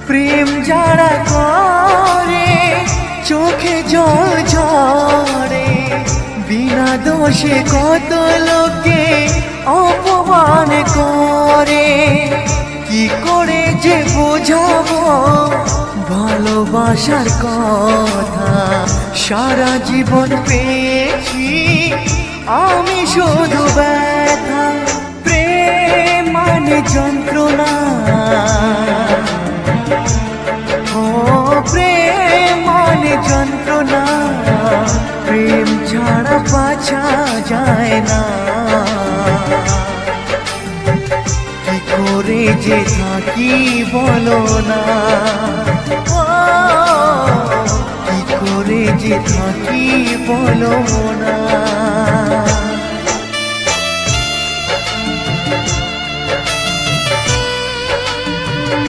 প্রেম যারা করে চোখে জল ঝরে, বিনা দোষে কত লোকে অপমান করে। কি করে যে বোঝাবো ভালোবাসার কথা, সারা জীবন পেয়েছি আমি শুধু ব্যথা। প্রেম মানে যন্ত্রণা, ও প্রেম মানে যন্ত্রণা, প্রেম ছাড়া বাঁচা যায় না। কি করে যে থাকি বলো না, কি করে যে থাকি বলো না।